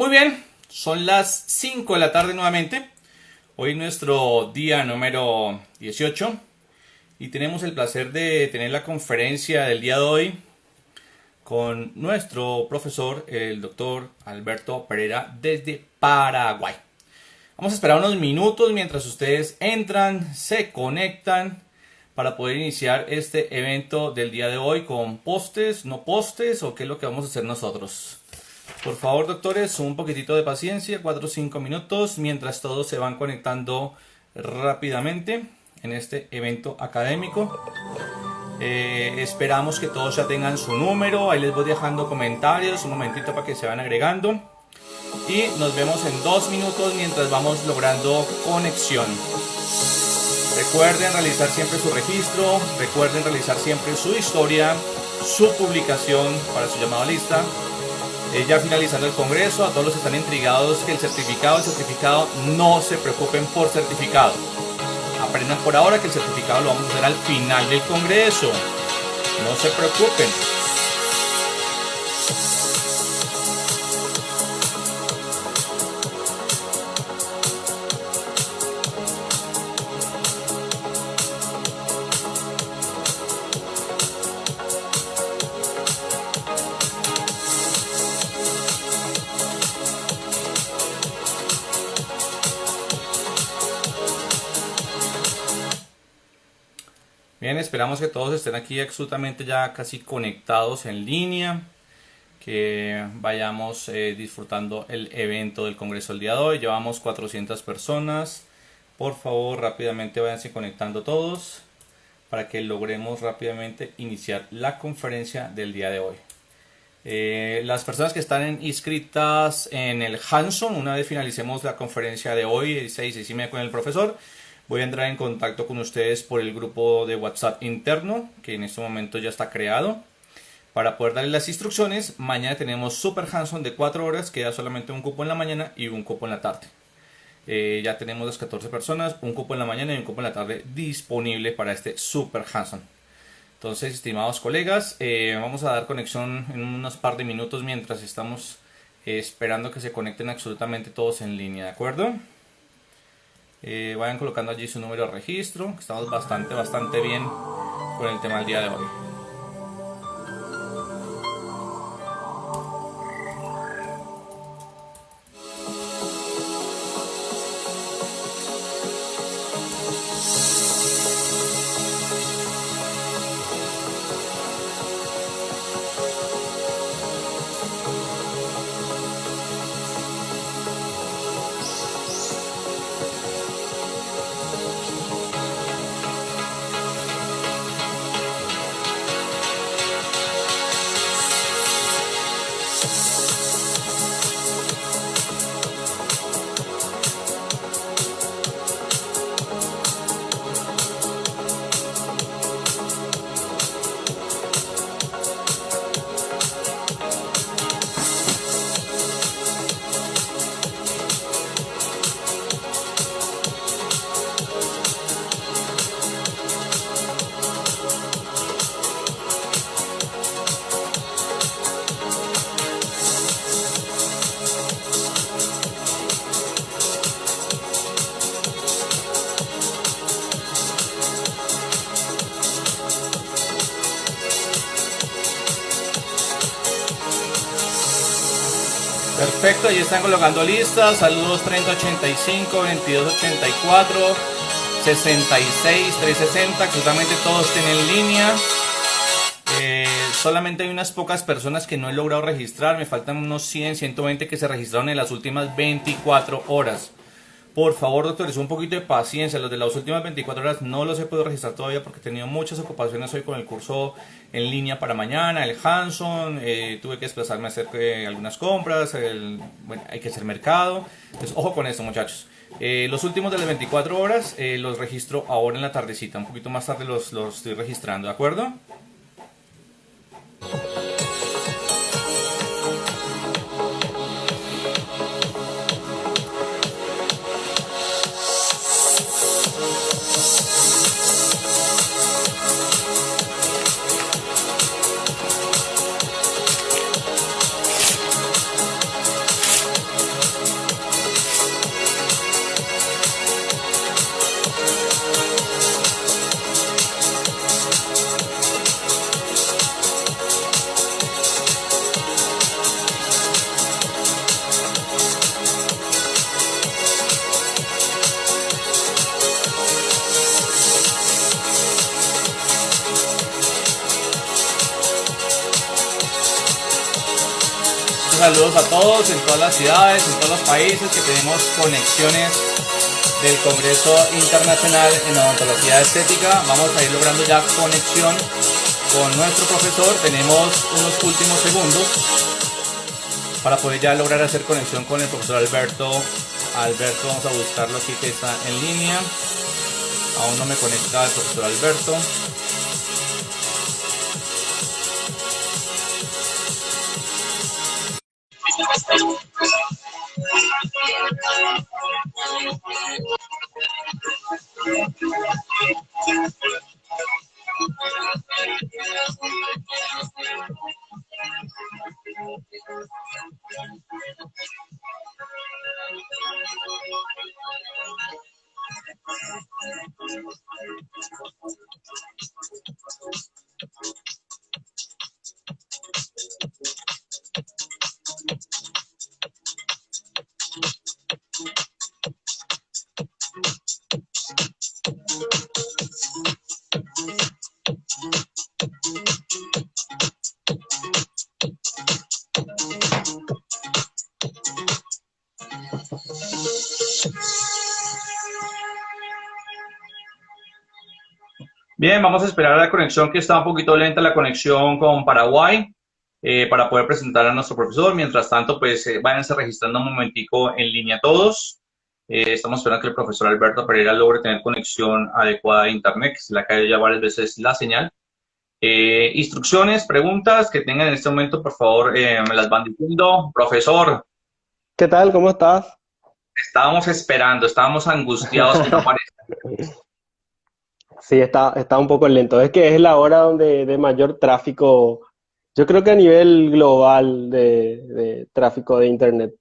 Muy bien, son las 5 de la tarde nuevamente. Hoy nuestro día número 18 y tenemos el placer de tener la conferencia del día de hoy con nuestro profesor, el doctor Alberto Pereira, desde Paraguay. Vamos a esperar unos minutos mientras ustedes entran, se conectan para poder iniciar este evento del día de hoy con postes, no postes o qué es lo que vamos a hacer nosotros. Por favor, doctores, un poquitito de paciencia, 4 o 5 minutos, mientras todos se van conectando rápidamente en este evento académico. Esperamos que todos ya tengan su número, ahí les voy dejando comentarios, un momentito para que se van agregando. Y nos vemos en 2 minutos mientras vamos logrando conexión. Recuerden realizar siempre su registro, recuerden realizar siempre su historia, su publicación para su llamado a lista. Ya finalizando el congreso, a todos los que están intrigados que el certificado, no se preocupen por certificado. Aprendan por ahora que el certificado lo vamos a hacer al final del congreso. No se preocupen. Bien, esperamos que todos estén aquí absolutamente ya casi conectados en línea, que vayamos disfrutando el evento del Congreso del día de hoy. Llevamos 400 personas. Por favor, rápidamente váyanse conectando todos para que logremos rápidamente iniciar la conferencia del día de hoy. Las personas que están inscritas en el Hanson, una vez finalicemos la conferencia de hoy, 6:30 con el profesor, voy a entrar en contacto con ustedes por el grupo de WhatsApp interno, que en este momento ya está creado, para poder darles las instrucciones. Mañana tenemos Super Hanson de 4 horas, queda solamente un cupo en la mañana y un cupo en la tarde. Ya tenemos las 14 personas, un cupo en la mañana y un cupo en la tarde disponible para este Super Hanson. Entonces, estimados colegas, vamos a dar conexión en unos par de minutos mientras estamos esperando que se conecten absolutamente todos en línea, ¿de acuerdo? Vayan colocando allí su número de registro. Estamos bastante bien con el tema del día de hoy. Perfecto, ahí están colocando listas. Saludos 3085, 2284, 66, 360. Absolutamente todos estén en línea. Solamente hay unas pocas personas que no he logrado registrar. Me faltan unos 100, 120 que se registraron en las últimas 24 horas. Por favor, doctores, un poquito de paciencia. Los de las últimas 24 horas no los he podido registrar todavía porque he tenido muchas ocupaciones hoy con el curso en línea para mañana, el Hanson. Tuve que desplazarme a hacer algunas compras. Bueno, hay que hacer mercado. Entonces, ojo con esto, muchachos. Los últimos de las 24 horas los registro ahora en la tardecita. Un poquito más tarde los estoy registrando, ¿de acuerdo? saludos a todos en todas las ciudades, en todos los países que tenemos conexiones del Congreso Internacional en Odontología Estética. Vamos a ir logrando ya conexión con nuestro profesor. Tenemos unos últimos segundos para poder ya lograr hacer conexión con el profesor Alberto. Alberto, vamos a buscarlo aquí que está en línea. Aún no me conecta el profesor Alberto. Bien, vamos a esperar a la conexión, que está un poquito lenta la conexión con Paraguay, para poder presentar a nuestro profesor. Mientras tanto, pues váyanse registrando un momentico en línea todos. Estamos esperando que el profesor Alberto Pereira logre tener conexión adecuada a internet, que se le ha caído ya varias veces la señal. Instrucciones, preguntas que tengan en este momento, por favor, me las van diciendo. Profesor, ¿Qué tal? ¿Cómo estás? estábamos esperando, estábamos angustiados que no aparezca. Sí, está un poco lento. Es que es la hora donde de mayor tráfico, yo creo que a nivel global de tráfico de internet.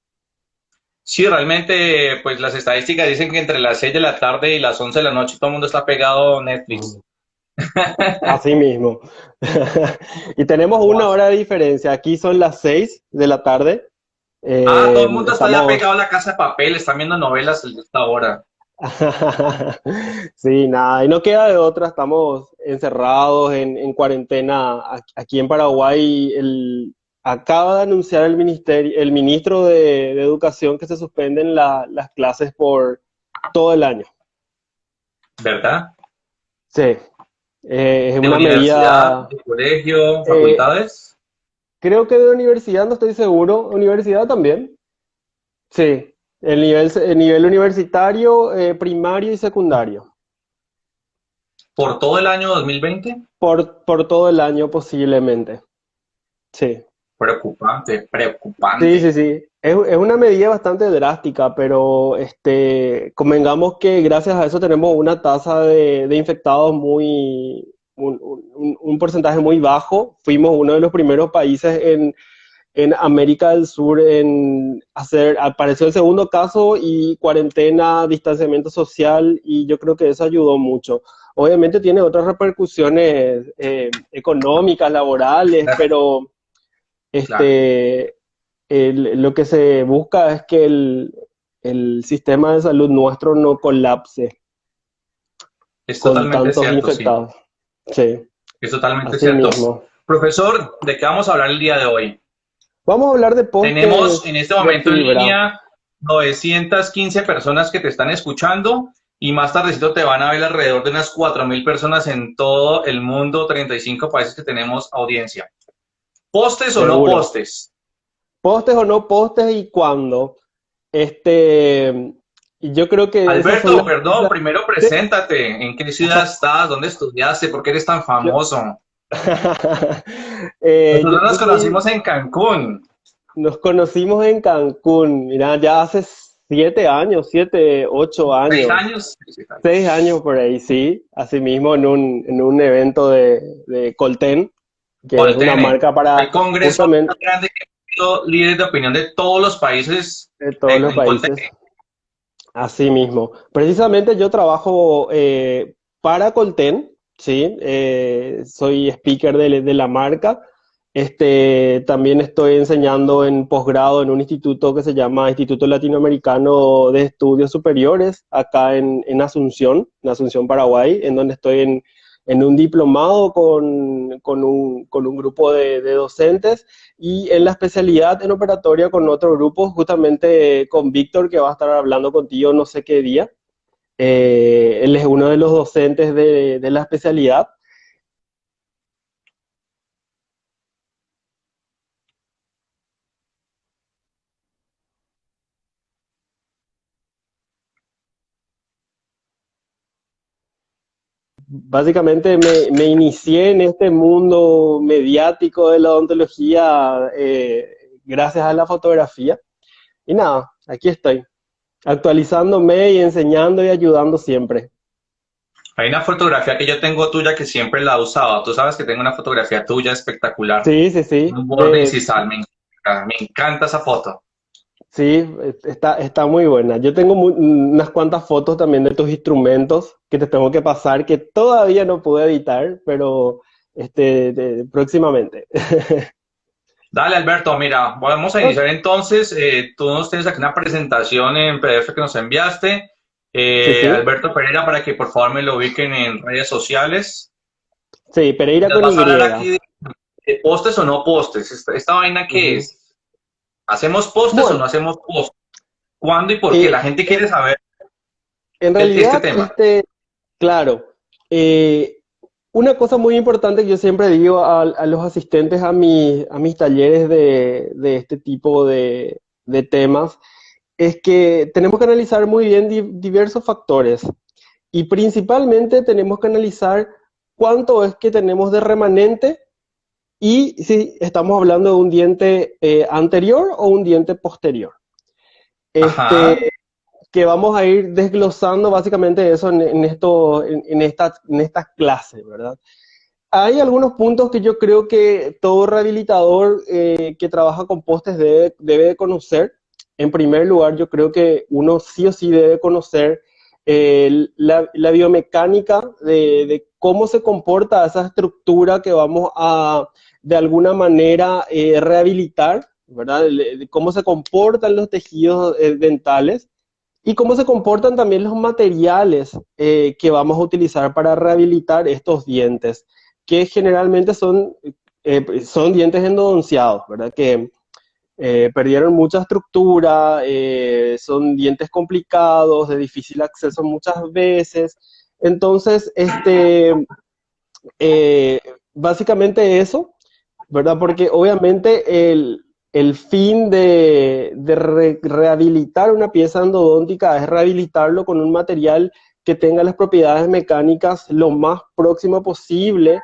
Sí, realmente, pues las estadísticas dicen que entre las 6 de la tarde y las 11 de la noche todo el mundo está pegado a Netflix. Mm. Así mismo. Y tenemos ¿Cómo una vas? hora de diferencia. Aquí son las 6 de la tarde. Todo el mundo está ya Estamos. pegado a la casa de papel, están viendo novelas a esta hora. Sí, nada, y no queda de otra, estamos encerrados en cuarentena. Aquí en Paraguay acaba de anunciar el ministro de Educación que se suspenden las clases por todo el año. ¿Verdad? Sí, es De una universidad, medida, de colegio, eh, facultades. creo que de universidad no estoy seguro, universidad también. Sí, el nivel universitario, primario y secundario. Por todo el año 2020. Por todo el año posiblemente. Sí. Preocupante, Sí, preocupante. sí, sí. Es una medida bastante drástica, pero convengamos que gracias a eso tenemos una tasa de infectados un porcentaje muy bajo. Fuimos uno de los primeros países en América del Sur en apareció el segundo caso y cuarentena, distanciamiento social, y yo creo que eso ayudó mucho. Obviamente tiene otras repercusiones económicas, laborales, pero Claro, este, lo que se busca es que el sistema de salud nuestro no colapse es con totalmente tantos cierto, sí. infectados. Sí, Es totalmente así cierto. mismo. Profesor, ¿de qué vamos a hablar el día de hoy? Vamos a hablar de Tenemos en postes este de momento en fibra. línea 915 personas que te están escuchando, y más tardecito te van a ver alrededor de unas 4.000 personas en todo el mundo, 35 países que tenemos audiencia. ¿Postes o no Seguro. postes? Postes o no postes y cuándo. Este, y yo creo que esas son Alberto, perdón, primero sí. preséntate. ¿En qué ciudad estás? ¿Dónde estudiaste? ¿Por qué eres tan Yo, famoso? yo Nosotros nos soy conocimos en Cancún. Nos conocimos en Cancún, mira, ya hace 7 años, 8 años, ¿6 años? 6 años por ahí, sí, así mismo en un evento de Colten, que es una Coltene, marca el para congreso justamente más grande que ha tenido líderes de opinión de todos los países de todos los en países, Coltene. así mismo. Precisamente yo trabajo para Colten, sí, soy speaker de la marca. También estoy enseñando en posgrado en un instituto que se llama Instituto Latinoamericano de Estudios Superiores, acá en Asunción, Paraguay, en donde estoy en un diplomado con un grupo de docentes y en la especialidad en operatoria con otro grupo, justamente con Víctor, que va a estar hablando contigo no sé qué día. Él es uno de los docentes de la especialidad. Básicamente me inicié en este mundo mediático de la odontología gracias a la fotografía. Y nada, aquí estoy, actualizándome y enseñando y ayudando siempre. Hay una fotografía que yo tengo tuya que siempre la he usado. Tú sabes que tengo una fotografía tuya espectacular. Sí, sí, sí. Un borde incisal, me encanta esa foto. Sí, está muy buena. Yo tengo unas cuantas fotos también de tus instrumentos que te tengo que pasar, que todavía no pude editar, pero próximamente. Dale, Alberto, mira, vamos a iniciar entonces. Tú nos tienes aquí una presentación en PDF que nos enviaste. Sí, sí. Alberto Pereira, para que por favor me lo ubiquen en redes sociales. Sí, Pereira Nos con vas a Y. hablar aquí de postes o no postes. Esta vaina, ¿qué Ujú. es? ¿Hacemos postes o no Bueno, hacemos postes? ¿Cuándo y por qué? eh, La gente quiere saber en este realidad, tema. claro, eh, una cosa muy importante que yo siempre digo a los asistentes a mis talleres de este tipo de temas es que tenemos que analizar muy bien diversos factores y principalmente tenemos que analizar cuánto es que tenemos de remanente y si estamos hablando de un diente anterior o un diente posterior. Ajá. Este, que vamos a ir desglosando básicamente eso en estas clases, ¿verdad? Hay algunos puntos que yo creo que todo rehabilitador que trabaja con postes debe de conocer. En primer lugar, yo creo que uno sí o sí debe conocer la biomecánica de cómo se comporta esa estructura que vamos a, de alguna manera, rehabilitar, ¿verdad? De cómo se comportan los tejidos dentales y cómo se comportan también los materiales que vamos a utilizar para rehabilitar estos dientes, que generalmente son dientes endodonciados, ¿verdad? Que perdieron mucha estructura, son dientes complicados, de difícil acceso muchas veces. Entonces, eh, básicamente eso, ¿verdad? Porque obviamente el fin de rehabilitar una pieza endodóntica es rehabilitarlo con un material que tenga las propiedades mecánicas lo más próximo posible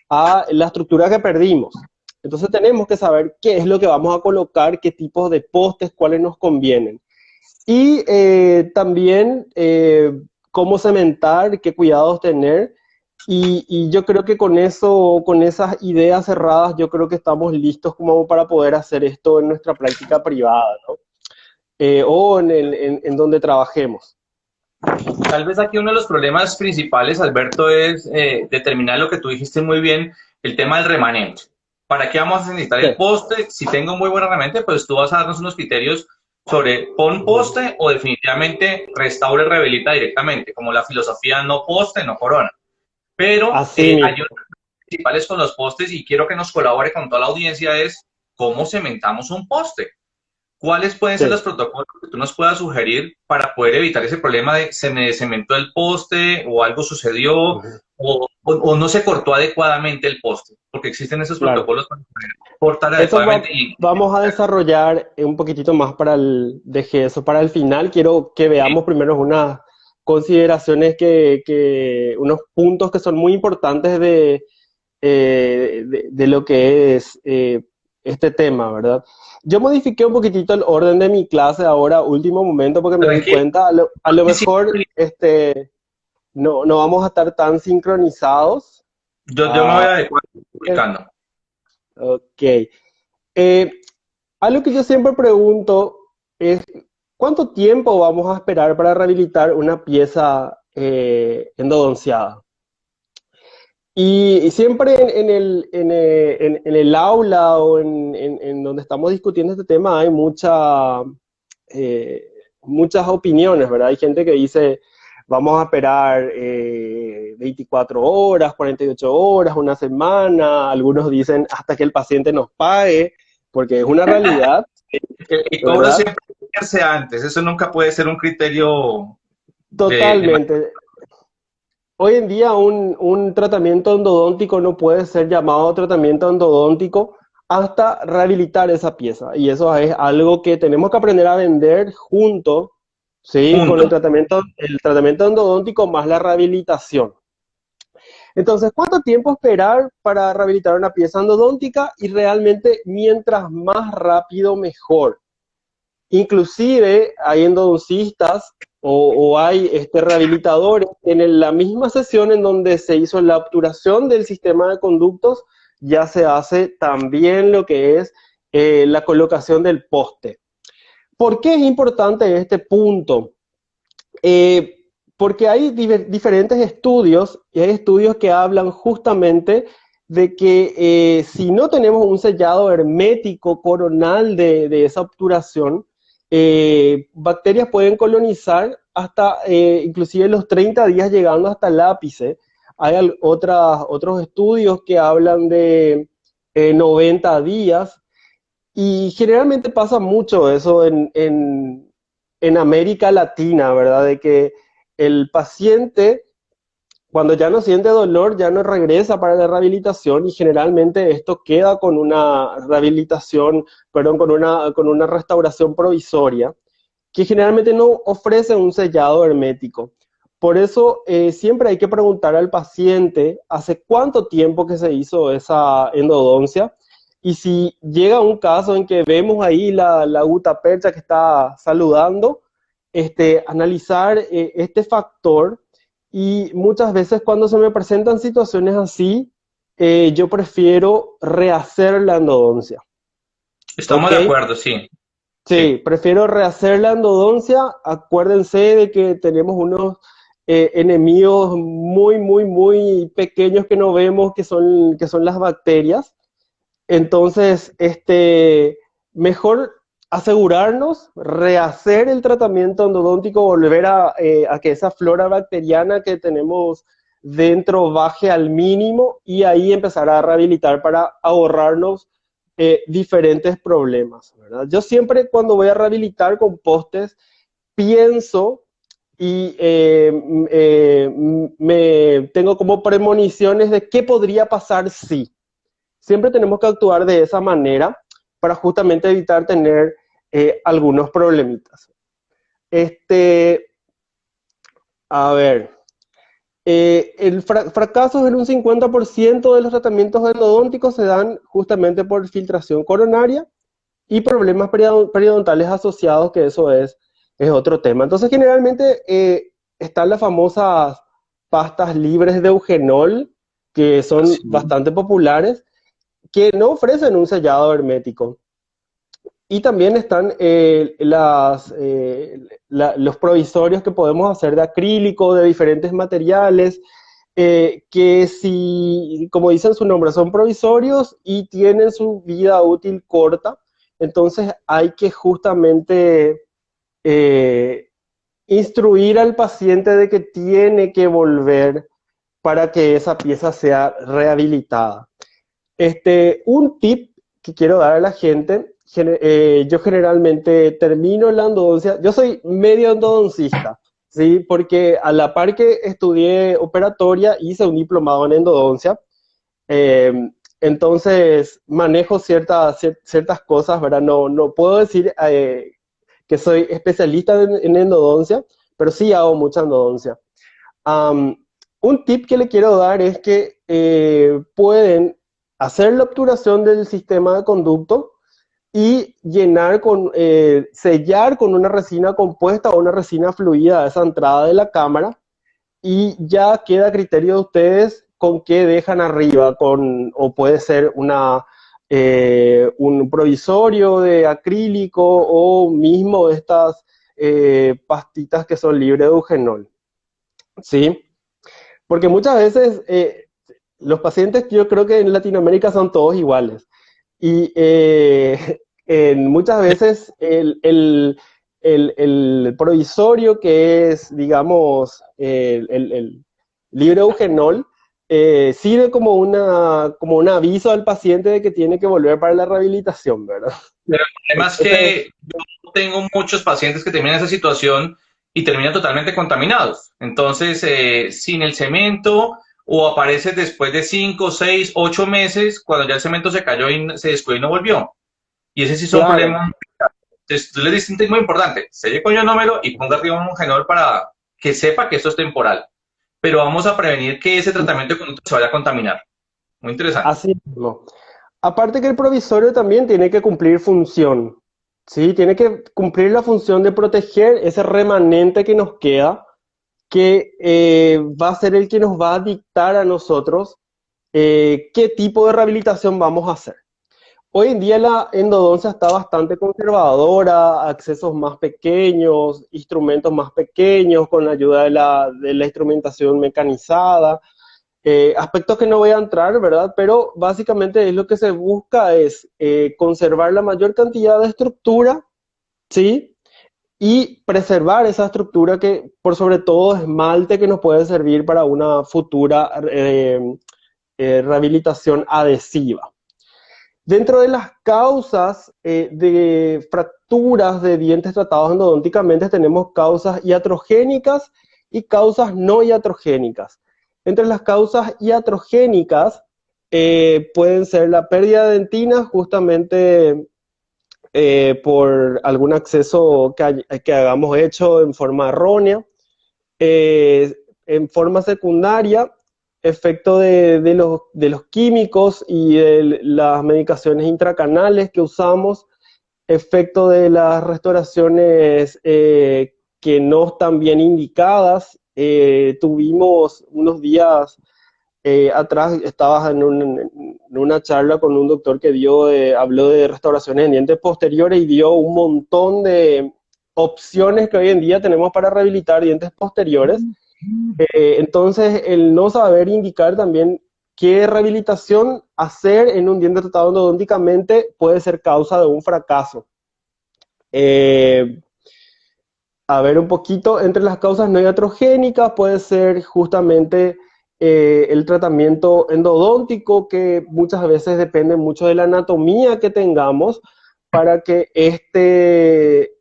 a la estructura que perdimos. Entonces tenemos que saber qué es lo que vamos a colocar, qué tipos de postes, cuáles nos convienen. Y también cómo cementar, qué cuidados tener. Y yo creo que con eso, con esas ideas cerradas, yo creo que estamos listos como para poder hacer esto en nuestra práctica privada, ¿no? O en donde trabajemos. Tal vez aquí uno de los problemas principales, Alberto, es determinar lo que tú dijiste muy bien, el tema del remanente. ¿Para qué vamos a necesitar Sí. el poste? Si tengo un muy buen remanente, pues tú vas a darnos unos criterios sobre pon Ujú. poste o definitivamente restaure, rehabilita directamente, como la filosofía no poste, no corona. Pero Así hay mismo. unos principales con los postes y quiero que nos colabore con toda la audiencia es cómo cementamos un poste. ¿Cuáles pueden ser los Sí. protocolos que tú nos puedas sugerir para poder evitar ese problema de se me cementó el poste o algo sucedió Ujú. o no se cortó adecuadamente el poste? Porque existen esos Claro. protocolos para poder cortar Eso adecuadamente y vamos a desarrollar un poquitito más para dejé eso para el final. Quiero que veamos primero unas consideraciones unos puntos que son muy importantes de lo que es este tema, ¿verdad? Yo modifiqué un poquitito el orden de mi clase ahora, último momento, porque me di tranquilo. cuenta, a lo mejor no vamos a estar tan sincronizados. Yo me voy Ah, a adecuar publicando. ok. Algo que yo siempre pregunto es, ¿cuánto tiempo vamos a esperar para rehabilitar una pieza endodonciada? Y siempre en el aula o en donde estamos discutiendo este tema hay muchas opiniones, ¿verdad? Hay gente que dice, vamos a esperar 24 horas, 48 horas, una semana, algunos dicen hasta que el paciente nos pague, porque es una realidad, El cobro ¿verdad? siempre tiene que hacerse antes, eso nunca puede ser un criterio de Totalmente. Hoy en día un tratamiento endodóntico no puede ser llamado tratamiento endodóntico hasta rehabilitar esa pieza. Y eso es algo que tenemos que aprender a vender junto, ¿sí? Con junto. el tratamiento endodóntico más la rehabilitación. Entonces, ¿cuánto tiempo esperar para rehabilitar una pieza endodóntica? Y realmente, mientras más rápido, mejor. Inclusive hay endodoncistas o hay rehabilitadores en la misma sesión en donde se hizo la obturación del sistema de conductos, ya se hace también lo que es la colocación del poste. ¿Por qué es importante este punto? Eh, Porque hay diferentes estudios, y hay estudios que hablan justamente de que si no tenemos un sellado hermético coronal de esa obturación, bacterias pueden colonizar hasta inclusive los 30 días llegando hasta el ápice. Hay otros estudios que hablan de 90 días y generalmente pasa mucho eso en América Latina, ¿verdad? De que el paciente, cuando ya no siente dolor, ya no regresa para la rehabilitación y generalmente esto queda con una rehabilitación, perdón, con una restauración provisoria, que generalmente no ofrece un sellado hermético. Por eso siempre hay que preguntar al paciente hace cuánto tiempo que se hizo esa endodoncia y si llega un caso en que vemos ahí la gutapercha que está saludando, analizar este factor y muchas veces cuando se me presentan situaciones así, yo prefiero rehacer la endodoncia. Estamos ¿Ok? de acuerdo, sí, sí. Sí, prefiero rehacer la endodoncia. Acuérdense de que tenemos unos enemigos muy pequeños que no vemos, que son las bacterias. Entonces, mejor asegurarnos, rehacer el tratamiento endodóntico, volver a que esa flora bacteriana que tenemos dentro baje al mínimo y ahí empezar a rehabilitar para ahorrarnos diferentes problemas, ¿verdad? Yo siempre cuando voy a rehabilitar con postes pienso y me tengo como premoniciones de qué podría pasar si. Siempre tenemos que actuar de esa manera para justamente evitar tener algunos problemitas. Este, a ver, el fracasos en un 50% de los tratamientos endodónticos se dan justamente por filtración coronaria y problemas periodontales asociados, que eso es otro tema. Entonces, generalmente están las famosas pastas libres de eugenol, que son Sí. bastante populares, que no ofrecen un sellado hermético. Y también están los provisorios que podemos hacer de acrílico, de diferentes materiales, que si, como dicen su nombre, son provisorios y tienen su vida útil corta, entonces hay que justamente eh, instruir al paciente de que tiene que volver para que esa pieza sea rehabilitada. Un tip que quiero dar a la gente, yo generalmente termino la endodoncia, yo soy medio endodoncista, ¿sí? Porque a la par que estudié operatoria, hice un diplomado en endodoncia, eh, entonces manejo ciertas cosas, ¿verdad? No puedo decir que soy especialista en endodoncia, pero sí hago mucha endodoncia. Um, un tip que le quiero dar es que pueden hacer la obturación del sistema de conducto y sellar con una resina compuesta o una resina fluida esa entrada de la cámara y ya queda a criterio de ustedes con qué dejan arriba, o puede ser un provisorio de acrílico o mismo estas pastitas que son libres de eugenol. ¿Sí? Porque muchas veces los pacientes, yo creo que en Latinoamérica son todos iguales. Y muchas veces el provisorio, que es, digamos, el libre eugenol, sirve como como un aviso al paciente de que tiene que volver para la rehabilitación, ¿verdad? Pero además que yo tengo muchos pacientes que terminan esa situación y terminan totalmente contaminados. Entonces, sin el cemento, o aparece después de 5, 6, 8 meses, cuando ya el cemento se cayó y se descuidó y no volvió. Y ese sí son Claro, problemas. Entonces, tú le dices un tip muy importante: selle con ionómero y ponga arriba un genol para que sepa que esto es temporal. Pero vamos a prevenir que ese tratamiento de conducto se vaya a contaminar. Muy interesante. así mismo. Aparte que el provisorio también tiene que cumplir función, ¿sí? Tiene que cumplir la función de proteger ese remanente que nos queda, que va a ser el que nos va a dictar a nosotros qué tipo de rehabilitación vamos a hacer. Hoy en día la endodoncia está bastante conservadora, accesos más pequeños, instrumentos más pequeños, con la ayuda de la instrumentación mecanizada. Aspectos que no voy a entrar, ¿verdad? Pero básicamente es lo que se busca es conservar la mayor cantidad de estructura, ¿sí? Y preservar esa estructura que, por sobre todo, esmalte que nos puede servir para una futura rehabilitación adhesiva. Dentro de las causas de fracturas de dientes tratados endodónticamente tenemos causas iatrogénicas y causas no iatrogénicas. Entre las causas iatrogénicas pueden ser la pérdida de dentina justamente por algún acceso que hagamos hecho en forma errónea. En forma secundaria, efecto de los químicos y de las medicaciones intracanales que usamos, efecto de las restauraciones que no están bien indicadas. Tuvimos unos días atrás, estabas en una charla con un doctor que habló de restauraciones en dientes posteriores y dio un montón de opciones que hoy en día tenemos para rehabilitar dientes posteriores. Entonces, el no saber indicar también qué rehabilitación hacer en un diente tratado endodónticamente puede ser causa de un fracaso. A ver un poquito, entre las causas no iatrogénicas puede ser justamente el tratamiento endodóntico, que muchas veces depende mucho de la anatomía que tengamos para que este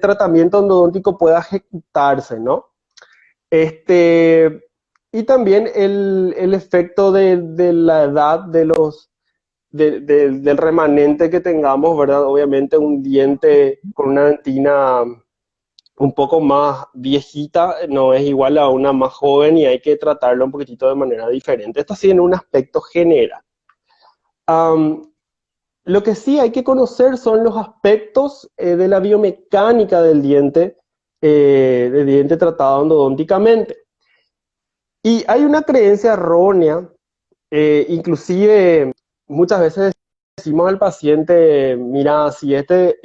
tratamiento endodóntico pueda ejecutarse, ¿no? Y también el efecto de la edad del remanente que tengamos, ¿verdad? Obviamente un diente con una dentina un poco más viejita no es igual a una más joven y hay que tratarlo un poquitito de manera diferente. Esto sí en un aspecto general. Lo que sí hay que conocer son los aspectos de la biomecánica del diente tratado endodónticamente. Y hay una creencia errónea, inclusive muchas veces decimos al paciente: mira, si este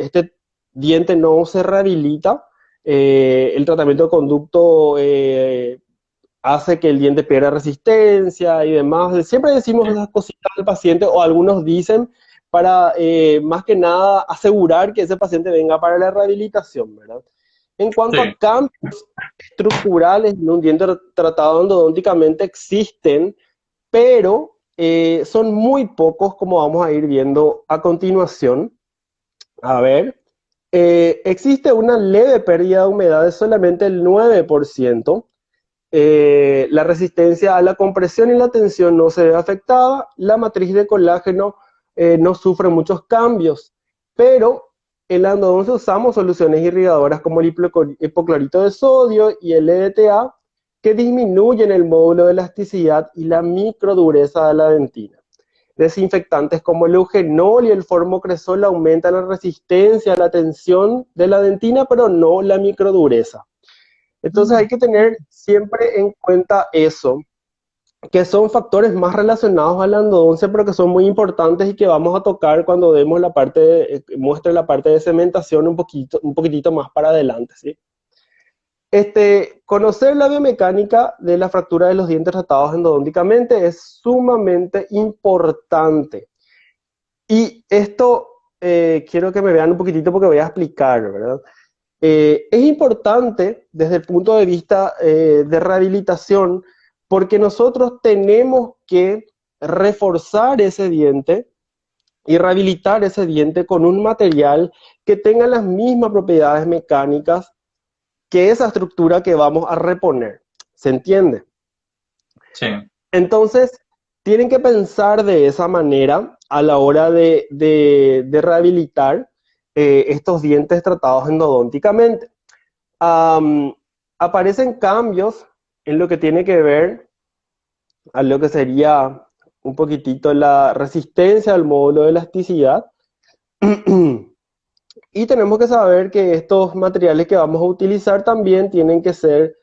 diente no se rehabilita, el tratamiento de conducto hace que el diente pierda resistencia y demás. Siempre decimos esas cositas al paciente, o algunos dicen, para más que nada asegurar que ese paciente venga para la rehabilitación, ¿verdad? En cuanto Sí. a cambios estructurales en un diente tratado endodónticamente existen, pero son muy pocos, como vamos a ir viendo a continuación. A ver, existe una leve pérdida de humedad de solamente el 9%. La resistencia a la compresión y la tensión no se ve afectada. La matriz de colágeno no sufre muchos cambios, pero en la endodoncia usamos soluciones irrigadoras como el hipoclorito de sodio y el EDTA, que disminuyen el módulo de elasticidad y la microdureza de la dentina. Desinfectantes como el eugenol y el formocresol aumentan la resistencia a la tensión de la dentina, pero no la microdureza. Entonces hay que tener siempre en cuenta eso, que son factores más relacionados a la endodoncia, pero que son muy importantes y que vamos a tocar cuando demos muestre la parte de cementación un poquitito más para adelante, ¿sí? Conocer la biomecánica de la fractura de los dientes tratados endodónticamente es sumamente importante. Y esto quiero que me vean un poquitito porque voy a explicar, ¿verdad? Es importante desde el punto de vista de rehabilitación porque nosotros tenemos que reforzar ese diente y rehabilitar ese diente con un material que tenga las mismas propiedades mecánicas que esa estructura que vamos a reponer. ¿Se entiende? Sí. Entonces, tienen que pensar de esa manera a la hora de rehabilitar estos dientes tratados endodónticamente. Aparecen cambios en lo que tiene que ver a lo que sería un poquitito la resistencia al módulo de elasticidad. Y tenemos que saber que estos materiales que vamos a utilizar también tienen que ser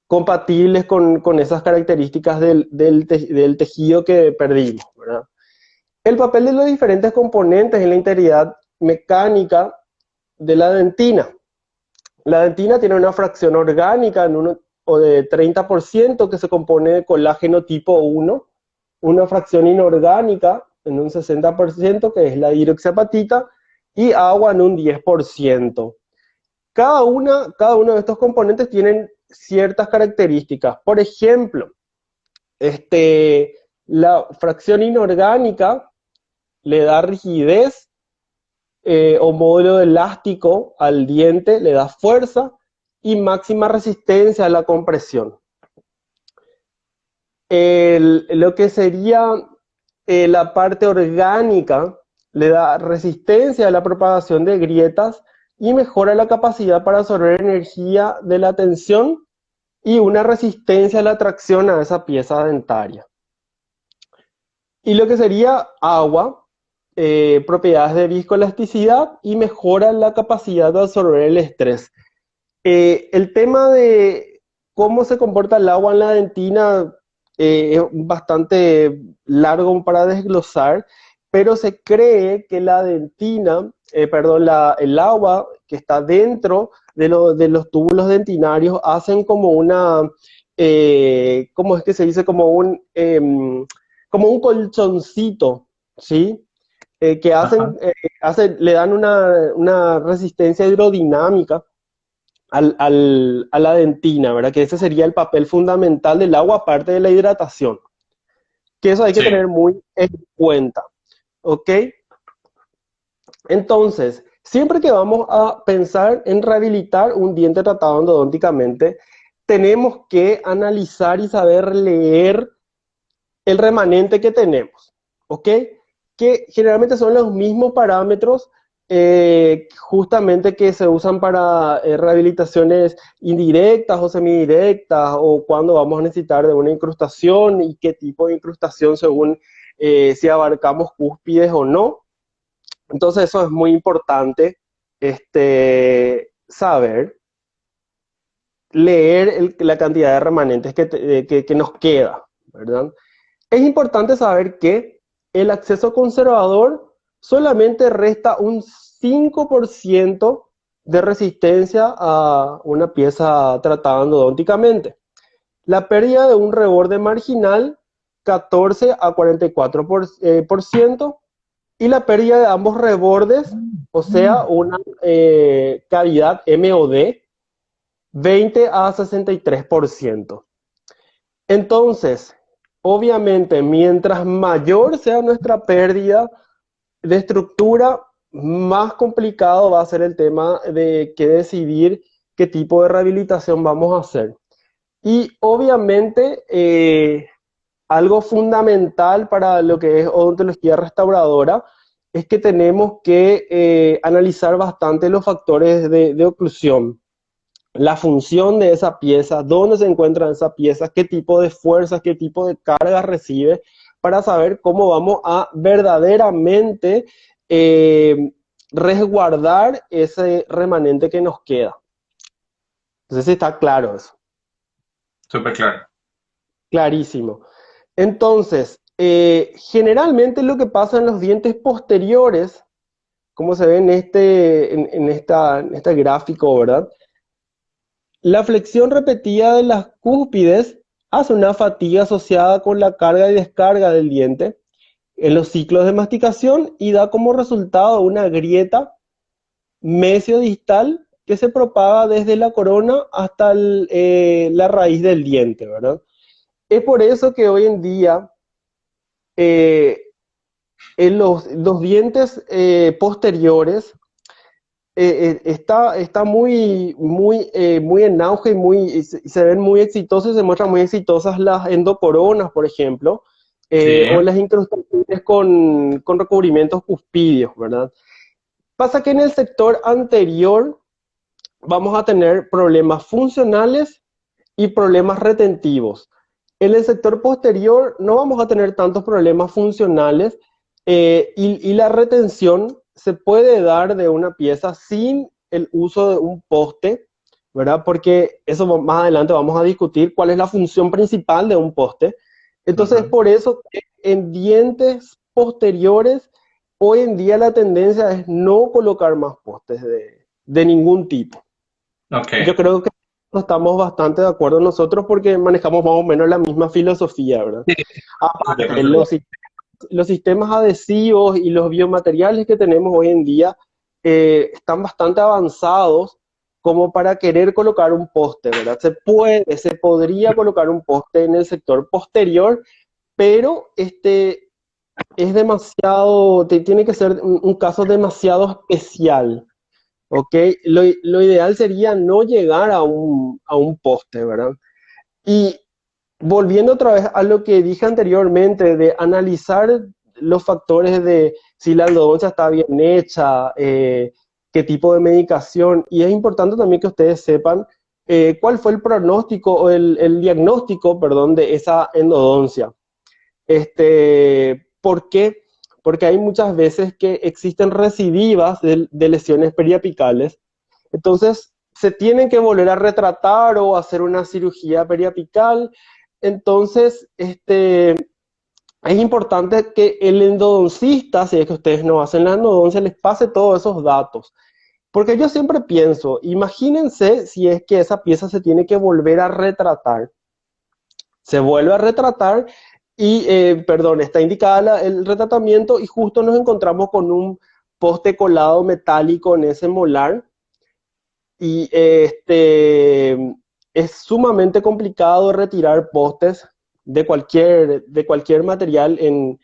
compatibles con esas características del tejido que perdimos, ¿verdad? El papel de los diferentes componentes en la integridad mecánica de la dentina. La dentina tiene una fracción orgánica o de 30% que se compone de colágeno tipo 1, una fracción inorgánica en un 60% que es la hidroxiapatita y agua en un 10%. Cada uno de estos componentes tienen ciertas características. Por ejemplo, la fracción inorgánica le da rigidez o módulo elástico al diente, le da fuerza y máxima resistencia a la compresión. Lo que sería la parte orgánica le da resistencia a la propagación de grietas y mejora la capacidad para absorber energía de la tensión y una resistencia a la tracción a esa pieza dentaria. Y lo que sería agua, propiedades de viscoelasticidad y mejora la capacidad de absorber el estrés. El tema de cómo se comporta el agua en la dentina es bastante largo para desglosar, pero se cree que la dentina, el agua que está dentro de los túbulos dentinarios hacen como una, ¿cómo es que se dice? Como un colchoncito, ¿sí? Que le dan una resistencia hidrodinámica a la dentina, ¿verdad? Que ese sería el papel fundamental del agua, aparte de la hidratación. Que eso hay que tener muy en cuenta, ¿ok? Entonces, siempre que vamos a pensar en rehabilitar un diente tratado endodónticamente, tenemos que analizar y saber leer el remanente que tenemos, ¿ok? Que generalmente son los mismos parámetros justamente que se usan para rehabilitaciones indirectas o semidirectas o cuando vamos a necesitar de una incrustación y qué tipo de incrustación según si abarcamos cúspides o no. Entonces eso es muy importante saber, leer la cantidad de remanentes que nos queda, ¿verdad? Es importante saber que el acceso conservador solamente resta un 5% de resistencia a una pieza tratada endodónticamente. La pérdida de un reborde marginal, 14 a 44%, y la pérdida de ambos rebordes, o sea, una cavidad MOD, 20 a 63%. Entonces, obviamente, mientras mayor sea nuestra pérdida de estructura, más complicado va a ser el tema de qué decidir qué tipo de rehabilitación vamos a hacer. Y obviamente, algo fundamental para lo que es odontología restauradora es que tenemos que analizar bastante los factores de oclusión. La función de esa pieza, dónde se encuentra esa pieza, qué tipo de fuerzas, qué tipo de cargas recibe, para saber cómo vamos a verdaderamente resguardar ese remanente que nos queda. Entonces está claro eso. Súper claro. Clarísimo. Entonces, generalmente lo que pasa en los dientes posteriores, como se ve en este gráfico, ¿verdad? La flexión repetida de las cúspides hace una fatiga asociada con la carga y descarga del diente en los ciclos de masticación y da como resultado una grieta mesiodistal que se propaga desde la corona hasta la raíz del diente, ¿verdad? Es por eso que hoy en día eh, en los dientes posteriores está muy en auge y se ven muy exitosos, se muestran muy exitosas las endocoronas, por ejemplo, Sí, o las incrustaciones con recubrimientos cuspídeos, ¿verdad? Pasa que en el sector anterior vamos a tener problemas funcionales y problemas retentivos. En el sector posterior no vamos a tener tantos problemas funcionales y la retención se puede dar de una pieza sin el uso de un poste, ¿verdad? Porque eso más adelante vamos a discutir cuál es la función principal de un poste. Entonces, ujú, por eso que en dientes posteriores, hoy en día la tendencia es no colocar más postes de ningún tipo. ok. Yo creo que estamos bastante de acuerdo nosotros porque manejamos más o menos la misma filosofía, ¿verdad? Sí, de Aparte, conservar. los sistemas adhesivos y los biomateriales que tenemos hoy en día están bastante avanzados como para querer colocar un poste, ¿verdad? Se podría colocar un poste en el sector posterior, pero es demasiado, tiene que ser un caso demasiado especial. ¿Ok? Lo ideal sería no llegar a un poste, ¿verdad? Y volviendo otra vez a lo que dije anteriormente, de analizar los factores de si la endodoncia está bien hecha, qué tipo de medicación, y es importante también que ustedes sepan cuál fue el pronóstico o el diagnóstico, perdón, de esa endodoncia. ¿Por qué? Porque hay muchas veces que existen recidivas de lesiones periapicales. Entonces, se tienen que volver a retratar o hacer una cirugía periapical. Entonces, es importante que el endodoncista, si es que ustedes no hacen la endodoncia, les pase todos esos datos. Porque yo siempre pienso, imagínense si es que esa pieza se tiene que volver a retratar. Se vuelve a retratar y, perdón, está indicada el retratamiento y justo nos encontramos con un poste colado metálico en ese molar y es sumamente complicado retirar postes de cualquier material en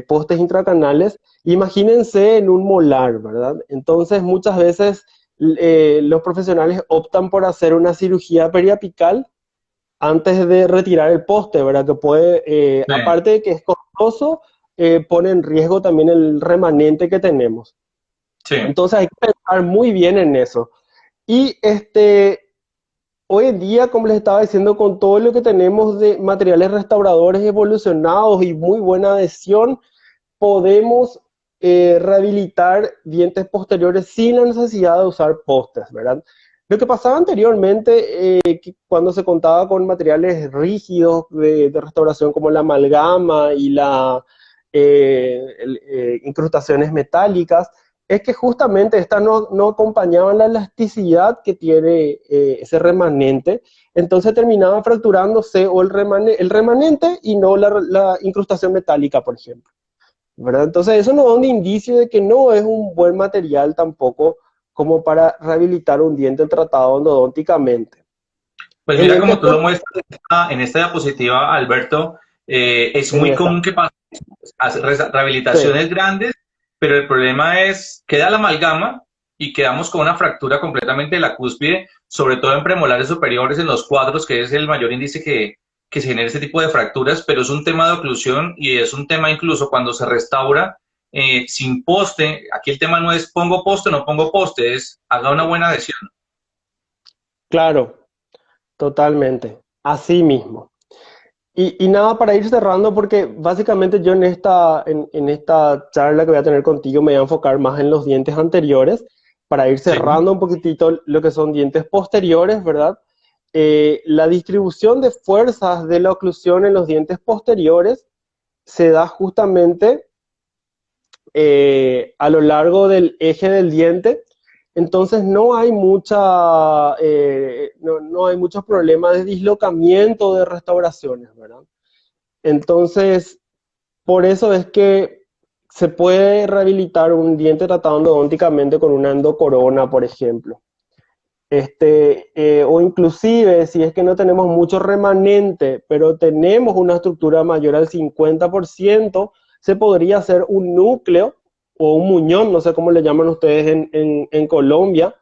postes intracanales. Imagínense en un molar, ¿verdad? Entonces muchas veces los profesionales optan por hacer una cirugía periapical antes de retirar el poste, ¿verdad? Que puede, Sí, aparte de que es costoso, pone en riesgo también el remanente que tenemos. sí. Entonces hay que pensar muy bien en eso. Y hoy en día, como les estaba diciendo, con todo lo que tenemos de materiales restauradores evolucionados y muy buena adhesión, podemos rehabilitar dientes posteriores sin la necesidad de usar postes, ¿verdad? Lo que pasaba anteriormente, cuando se contaba con materiales rígidos de restauración como la amalgama y incrustaciones metálicas, es que justamente estas no acompañaban la elasticidad que tiene ese remanente, entonces terminaba fracturándose o el remanente y no la incrustación metálica, por ejemplo. ¿Verdad? Entonces eso nos da un indicio de que no es un buen material tampoco como para rehabilitar un diente tratado endodónticamente. Pues En mira, dientes como tú lo muestras en esta diapositiva, Alberto, es en muy esa. común que pase hacer Sí, rehabilitaciones grandes, pero el problema es, queda la amalgama y quedamos con una fractura completamente de la cúspide, sobre todo en premolares superiores, en los cuadros, que es el mayor índice que se genera este tipo de fracturas, pero es un tema de oclusión y es un tema incluso cuando se restaura sin poste. Aquí el tema no es pongo poste o no pongo poste, es haga una buena adhesión. claro, totalmente. Así mismo. Y nada, para ir cerrando, porque básicamente yo en esta charla que voy a tener contigo me voy a enfocar más en los dientes anteriores, para ir Sí, cerrando un poquitito lo que son dientes posteriores, ¿verdad? La distribución de fuerzas de la oclusión en los dientes posteriores se da justamente a lo largo del eje del diente, entonces no hay muchos problemas de dislocamiento de restauraciones, ¿verdad? Entonces, por eso es que se puede rehabilitar un diente tratado endodónticamente con una endocorona, por ejemplo. O inclusive, si es que no tenemos mucho remanente, pero tenemos una estructura mayor al 50%, se podría hacer un núcleo o un muñón, no sé cómo le llaman ustedes en Colombia.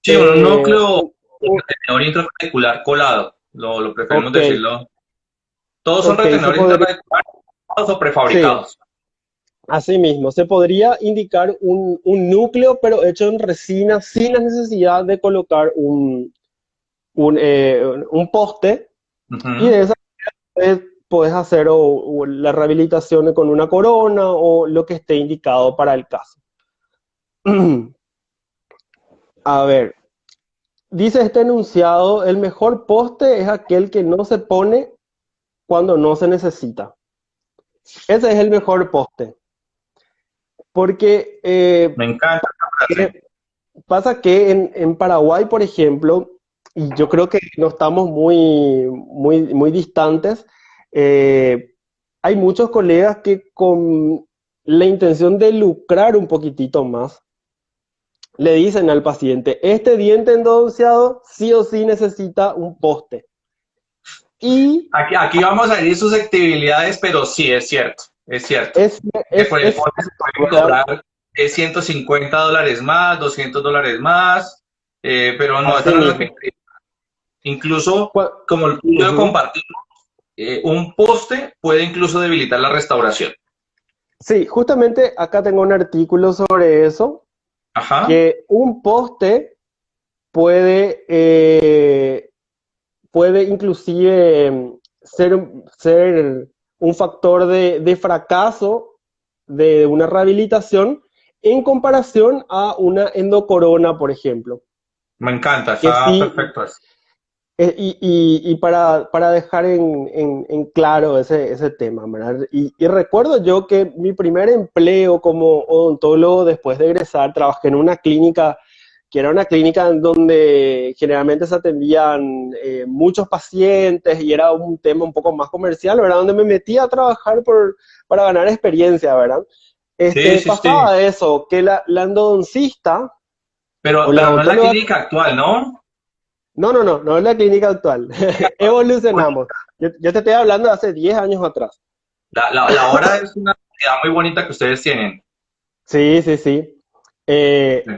Sí, un núcleo Un, un, retenedor intraradicular colado, lo preferimos ok, decirlo. Todos son ok, se retenedores podría, intrarradiculares o sí, prefabricados. así mismo, se podría indicar un núcleo, pero hecho en resina sin la necesidad de colocar un poste, y Ujú. de esa puedes hacer o la rehabilitación con una corona o lo que esté indicado para el caso. A ver, dice este enunciado, el mejor poste es aquel que no se pone cuando no se necesita. Ese es el mejor poste, porque Me encanta esta frase. pasa que en Paraguay, por ejemplo, y yo creo que no estamos muy distantes, eh, hay muchos colegas que con la intención de lucrar un poquitito más, le dicen al paciente, este diente endodonciado sí o sí necesita un poste. Y Aquí vamos a ir susceptibilidades, pero sí, es cierto, es cierto. es, Que es, por el es porte se pueden ¿verdad? cobrar $150 más, $200 más, pero no, esa Así no es la mismo. finalidad. Incluso, Cua- como tú lo Ujú. compartimos, un poste puede incluso debilitar la restauración. Sí, justamente acá tengo un artículo sobre eso, Ajá, que un poste puede, puede inclusive ser un factor de fracaso de una rehabilitación en comparación a una endocorona, por ejemplo. me encanta, Que está sí, perfecto eso. y para dejar en claro ese tema, ¿verdad? Y recuerdo yo que mi primer empleo como odontólogo después de egresar, trabajé en una clínica que era una clínica en donde generalmente se atendían muchos pacientes y era un tema un poco más comercial, ¿verdad? Donde me metí a trabajar para ganar experiencia, ¿verdad? Sí, sí, sí. Pasaba eso, que la endodoncista o la Pero no es la odontóloga. clínica actual, ¿no? No es la clínica actual. Evolucionamos. Yo te estoy hablando de hace 10 años atrás. La hora es una actividad muy bonita que ustedes tienen. Sí, sí, sí.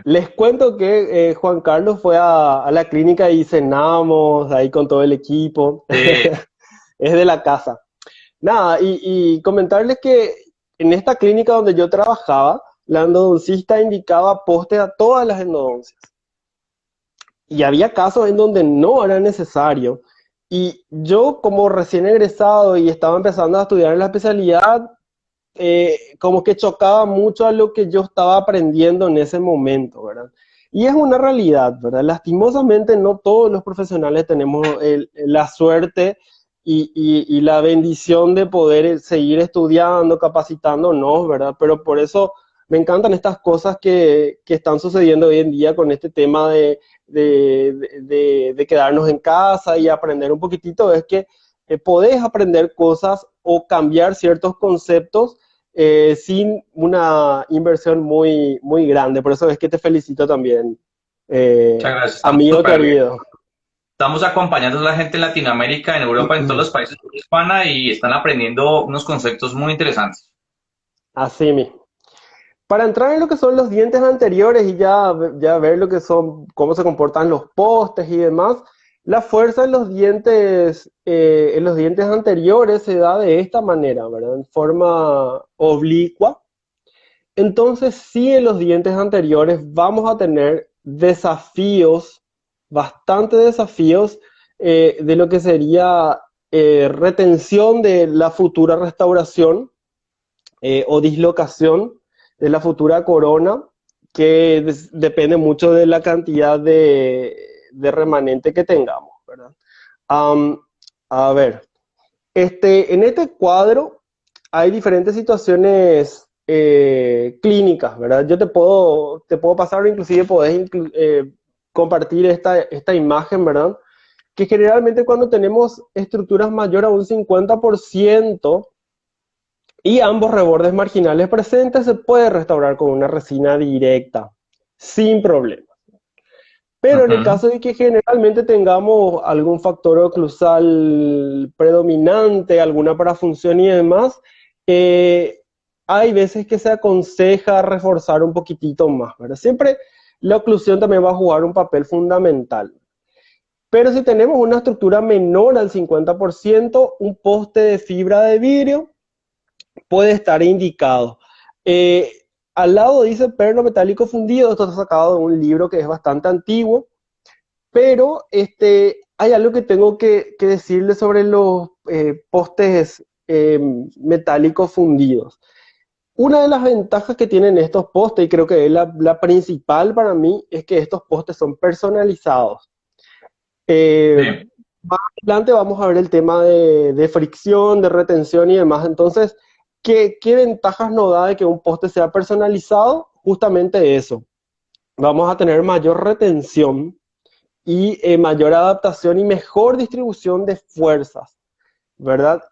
Les cuento que Juan Carlos fue a la clínica y cenamos ahí con todo el equipo. Sí. Es de la casa. Nada, y comentarles que en esta clínica donde yo trabajaba, la endodoncista indicaba poste a todas las endodoncias. Y había casos en donde no era necesario. Y yo como recién egresado y estaba empezando a estudiar en la especialidad, como que chocaba mucho a lo que yo estaba aprendiendo en ese momento, ¿verdad? Y es una realidad, ¿verdad? Lastimosamente no todos los profesionales tenemos la suerte y la bendición de poder seguir estudiando, capacitándonos, ¿verdad? Pero por eso me encantan estas cosas que están sucediendo hoy en día con este tema de quedarnos en casa y aprender un poquitito, es que podés aprender cosas o cambiar ciertos conceptos sin una inversión muy grande. Por eso es que te felicito también, Muchas gracias, estamos amigo súper bien. querido. Estamos acompañando a la gente en Latinoamérica, en Europa, en todos los países de habla hispana y están aprendiendo unos conceptos muy interesantes. Así mismo. Para entrar en lo que son los dientes anteriores y ya ver lo que son, cómo se comportan los postes y demás, la fuerza en los dientes anteriores se da de esta manera, ¿verdad? En forma oblicua. Entonces, sí, en los dientes anteriores vamos a tener desafíos, bastante desafíos, de lo que sería retención de la futura restauración o dislocación de la futura corona, que depende mucho de la cantidad de remanente que tengamos, ¿verdad? Am, a ver, en este cuadro hay diferentes situaciones clínicas, ¿verdad? Yo te puedo pasar, o inclusive podés compartir esta imagen, ¿verdad? Que generalmente cuando tenemos estructuras mayor a un 50%, Y ambos rebordes marginales presentes se puede restaurar con una resina directa, sin problema. Pero en el Ujú. caso de que generalmente tengamos algún factor oclusal predominante, alguna parafunción y demás, eh, hay veces que se aconseja reforzar un poquitito más, ¿verdad? Siempre la oclusión también va a jugar un papel fundamental. Pero si tenemos una estructura menor al 50%, un poste de fibra de vidrio puede estar indicado. Eh, Al lado dice perno metálico fundido, esto está sacado de un libro que es bastante antiguo, pero hay algo que tengo que decirle sobre los postes metálicos fundidos. Una de las ventajas que tienen estos postes, y creo que es la principal para mí, es que estos postes son personalizados. Eh, Sí. Más adelante vamos a ver el tema de fricción, de retención y demás. Entonces, ¿qué ventajas nos da de que un poste sea personalizado? Justamente eso. Vamos a tener mayor retención y mayor adaptación y mejor distribución de fuerzas, ¿verdad?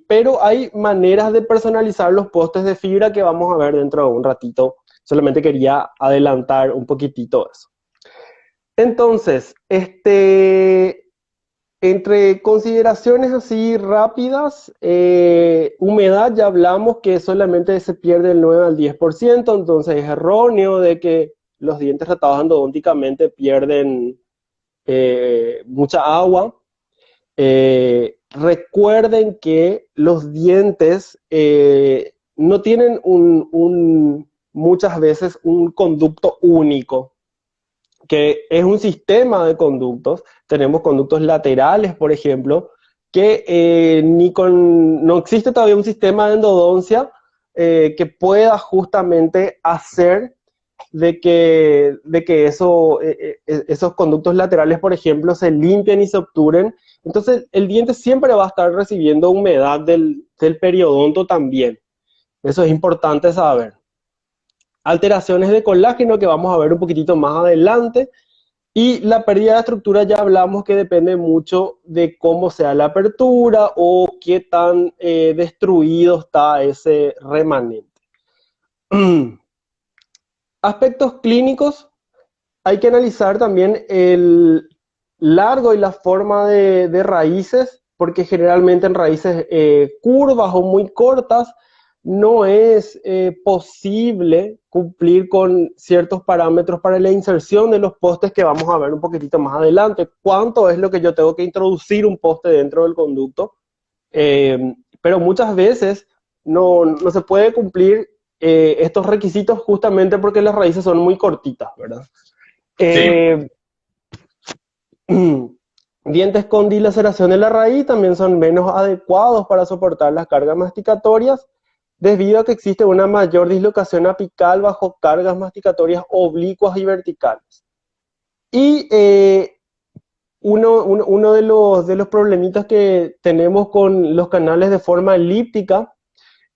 Pero hay maneras de personalizar los postes de fibra que vamos a ver dentro de un ratito. Solamente quería adelantar un poquitito eso. Entonces, entre consideraciones así rápidas, humedad ya hablamos que solamente se pierde el 9 al 10%, entonces es erróneo de que los dientes tratados endodónticamente pierden mucha agua. Recuerden que los dientes no tienen muchas veces un conducto único, que es un sistema de conductos. Tenemos conductos laterales, por ejemplo, que no existe todavía un sistema de endodoncia que pueda justamente hacer de que esos conductos laterales, por ejemplo, se limpien y se obturen. Entonces, el diente siempre va a estar recibiendo humedad del periodonto también. Eso es importante saber. Alteraciones de colágeno que vamos a ver un poquitito más adelante. Y la pérdida de estructura ya hablamos que depende mucho de cómo sea la apertura o qué tan destruido está ese remanente. Aspectos clínicos, hay que analizar también el largo y la forma de raíces, porque generalmente en raíces curvas o muy cortas no es posible cumplir con ciertos parámetros para la inserción de los postes que vamos a ver un poquitito más adelante. ¿Cuánto es lo que yo tengo que introducir un poste dentro del conducto? Pero muchas veces no se puede cumplir estos requisitos justamente porque las raíces son muy cortitas, ¿verdad? Sí. Eh, Dientes con dilaceración de la raíz también son menos adecuados para soportar las cargas masticatorias debido a que existe una mayor dislocación apical bajo cargas masticatorias oblicuas y verticales. Y uno de los problemitas que tenemos con los canales de forma elíptica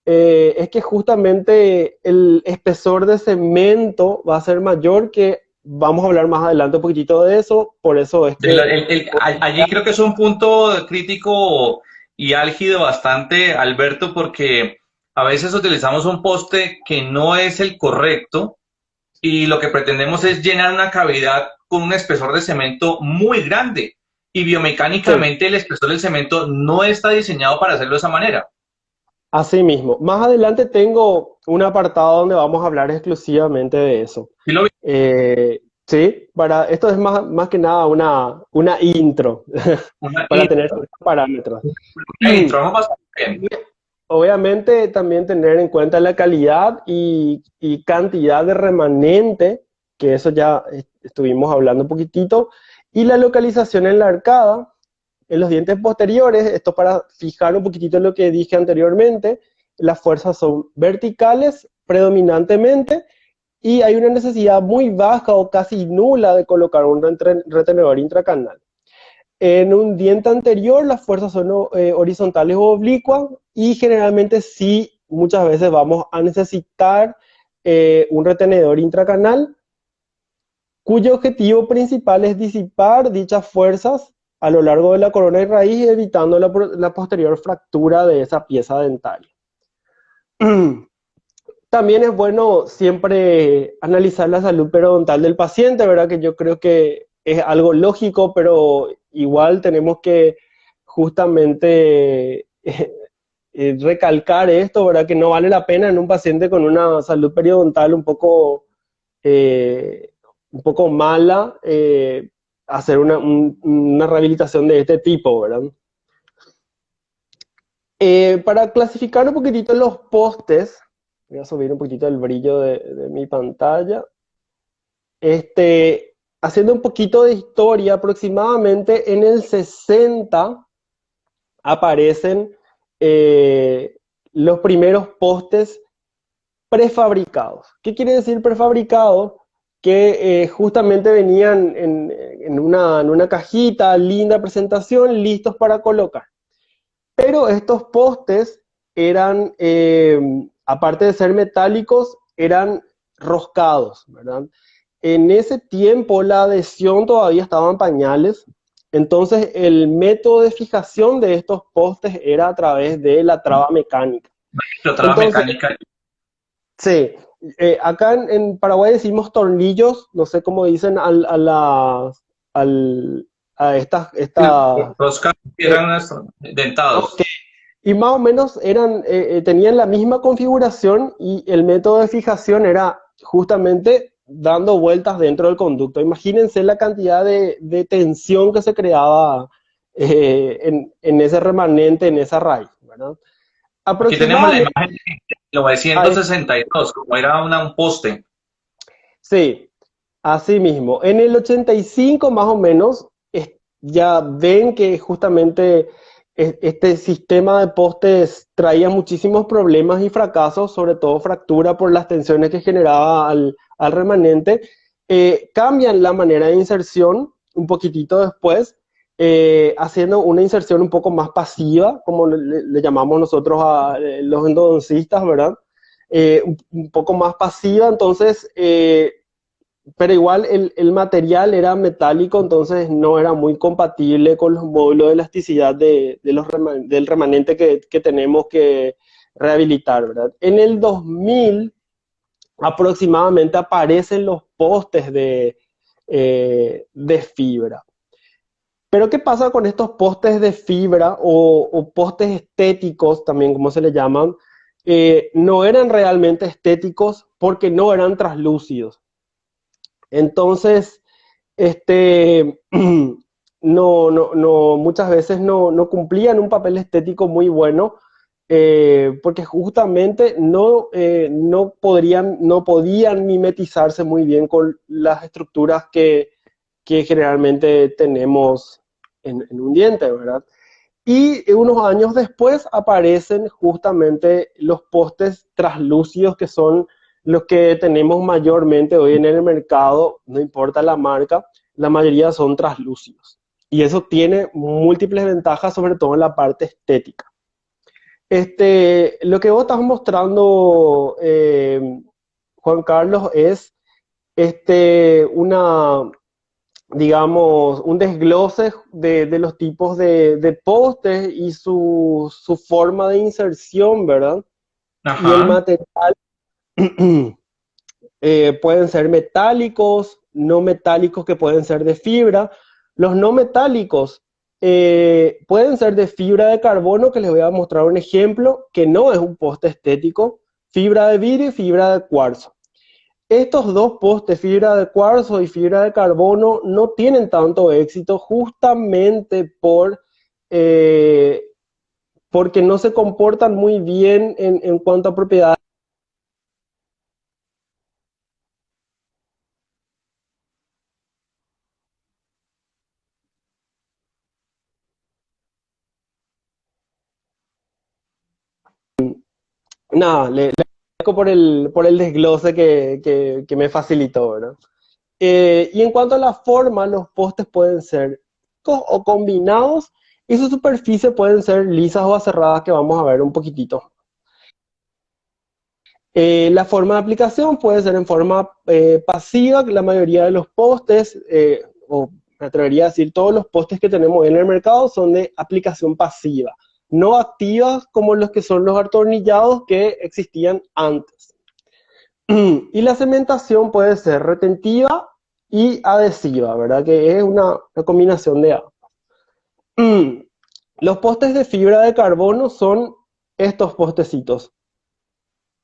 es que justamente el espesor de cemento va a ser mayor, que vamos a hablar más adelante un poquitito de eso, por eso es que... Allí creo que es un punto crítico y álgido bastante, Alberto, porque a veces utilizamos un poste que no es el correcto y lo que pretendemos es llenar una cavidad con un espesor de cemento muy grande y Sí, biomecánicamente el espesor del cemento no está diseñado para hacerlo de esa manera. así mismo. Más adelante tengo un apartado donde vamos a hablar exclusivamente de eso. ¿Sí lo vi? Sí, esto es más que nada una intro Una para tener ciertos parámetros. intro, vamos bastante bien. Obviamente también tener en cuenta la calidad y cantidad de remanente, que eso ya estuvimos hablando un poquitito, y la localización en la arcada, en los dientes posteriores. Esto para fijar un poquitito lo que dije anteriormente. Las fuerzas son verticales predominantemente y hay una necesidad muy baja o casi nula de colocar un retenedor intracanal. En un diente anterior las fuerzas son horizontales o oblicuas y generalmente sí, muchas veces vamos a necesitar un retenedor intracanal cuyo objetivo principal es disipar dichas fuerzas a lo largo de la corona y raíz, evitando la posterior fractura de esa pieza dentaria. También es bueno siempre analizar la salud periodontal del paciente, ¿verdad? Que yo creo que es algo lógico, pero igual tenemos que justamente recalcar esto, ¿verdad? Que no vale la pena en un paciente con una salud periodontal eh, un poco mala hacer una rehabilitación de este tipo, ¿verdad? Para clasificar un poquitito los postes, voy a subir un poquitito el brillo de mi pantalla. Haciendo un poquito de historia, aproximadamente en el 60 aparecen los primeros postes prefabricados. ¿Qué quiere decir prefabricado? Que justamente venían en una cajita, linda presentación, listos para colocar. Pero estos postes eran, aparte de ser metálicos, eran roscados, ¿verdad? En ese tiempo la adhesión todavía estaba en pañales, entonces el método de fijación de estos postes era a través de la traba mecánica. La traba Entonces, mecánica. sí, acá en Paraguay decimos tornillos, no sé cómo dicen a estas Los cambios eran dentados. ok. Y más o menos tenían la misma configuración y el método de fijación era justamente dando vueltas dentro del conducto. Imagínense la cantidad de tensión que se creaba en ese remanente, en esa raíz, ¿verdad? Aquí tenemos la Aproximadamente, imagen de 962, como era un poste. sí, así mismo. En el 85 más o menos, ya ven que justamente este sistema de postes traía muchísimos problemas y fracasos, sobre todo fractura por las tensiones que generaba al remanente. Cambian la manera de inserción un poquitito después, haciendo una inserción un poco más pasiva, como le llamamos nosotros a los endodoncistas, ¿verdad? Un poco más pasiva, entonces pero igual el material era metálico, entonces no era muy compatible con los módulos de elasticidad del remanente que tenemos que rehabilitar, ¿verdad? En el 2000 aproximadamente aparecen los postes de fibra. Pero ¿qué pasa con estos postes de fibra o postes estéticos, también como se le llaman? No eran realmente estéticos porque no eran translúcidos. Entonces, muchas veces no cumplían un papel estético muy bueno, porque justamente no podían mimetizarse muy bien con las estructuras que generalmente tenemos en un diente, ¿verdad? Y unos años después aparecen justamente los postes translúcidos, que son los que tenemos mayormente hoy en el mercado, no importa la marca, la mayoría son translúcidos. Y eso tiene múltiples ventajas, sobre todo en la parte estética. Lo que vos estás mostrando, Juan Carlos, es digamos, un desglose de los tipos de postes y su forma de inserción, ¿verdad? Y el Ajá. material pueden ser metálicos, no metálicos que pueden ser de fibra. Los no metálicos pueden ser de fibra de carbono, que les voy a mostrar un ejemplo, que no es un poste estético, fibra de vidrio y fibra de cuarzo. Estos dos postes, fibra de cuarzo y fibra de carbono, no tienen tanto éxito justamente porque no se comportan muy bien en cuanto a propiedades. Nada, le agradezco por el desglose que me facilitó, ¿verdad? Y en cuanto a la forma, los postes pueden ser o combinados y su superficie pueden ser lisas o aserradas, que vamos a ver un poquitito. La forma de aplicación puede ser en forma pasiva, que la mayoría de los postes, o me atrevería a decir todos los postes que tenemos en el mercado, son de aplicación pasiva. no activas como los que son los atornillados que existían antes. Y la cementación puede ser retentiva y adhesiva, ¿verdad? Que es una combinación de ambas. Los postes de fibra de carbono son estos postecitos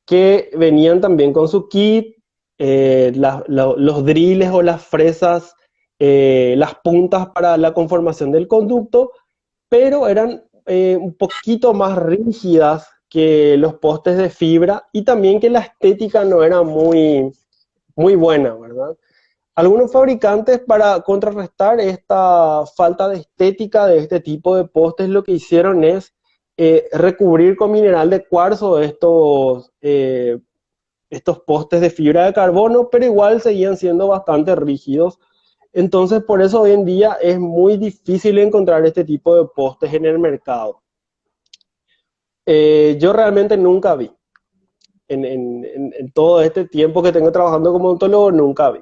que venían también con su kit, los driles o las fresas, las puntas para la conformación del conducto, pero eran un poquito más rígidas que los postes de fibra y también que la estética no era muy, muy buena, ¿verdad? Algunos fabricantes, para contrarrestar esta falta de estética de este tipo de postes, lo que hicieron es recubrir con mineral de cuarzo estos postes de fibra de carbono, pero igual seguían siendo bastante rígidos. Entonces, por eso hoy en día es muy difícil encontrar este tipo de postes en el mercado. Yo realmente nunca vi. En todo este tiempo que tengo trabajando como odontólogo, nunca vi.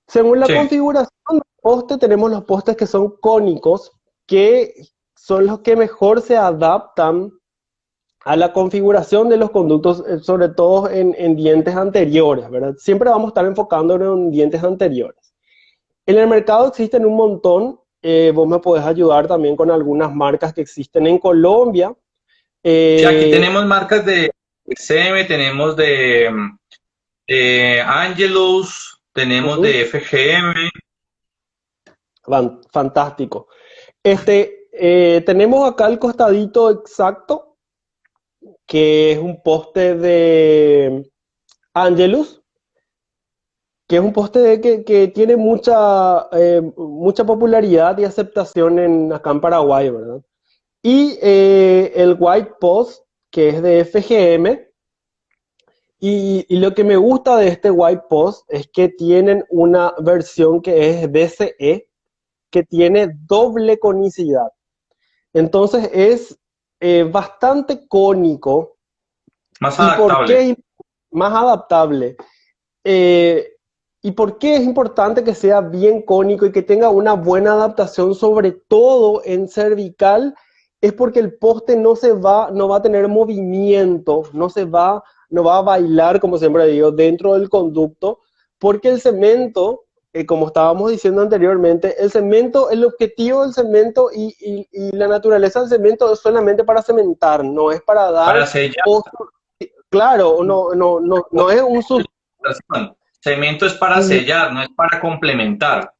Según la Sí. configuración del poste, tenemos los postes que son cónicos, que son los que mejor se adaptan a la configuración de los conductos, sobre todo en dientes anteriores, ¿verdad? Siempre vamos a estar enfocándonos en dientes anteriores. En el mercado existen un montón, vos me podés ayudar también con algunas marcas que existen en Colombia. Sí, aquí tenemos marcas de SM, tenemos de Angelus, tenemos de FGM. Fantástico. Tenemos acá el costadito exacto, que es un poste de Angelus, que es un poste que tiene mucha popularidad y aceptación acá en Paraguay, ¿verdad? Y el White Post, que es de FGM, y lo que me gusta de este White Post es que tienen una versión que es DCE, que tiene doble conicidad. Entonces es bastante cónico. Más ¿Y por adaptable. qué más adaptable? ¿Y por qué es importante que sea bien cónico y que tenga una buena adaptación, sobre todo en cervical? Es porque el poste no va a tener movimiento, no va a bailar, como siempre digo, dentro del conducto, porque el cemento, como estábamos diciendo anteriormente, el objetivo del cemento y la naturaleza del cemento es solamente para cementar, no es para Para dar sellar. claro, no es un Cemento es para sellar, no es para complementar.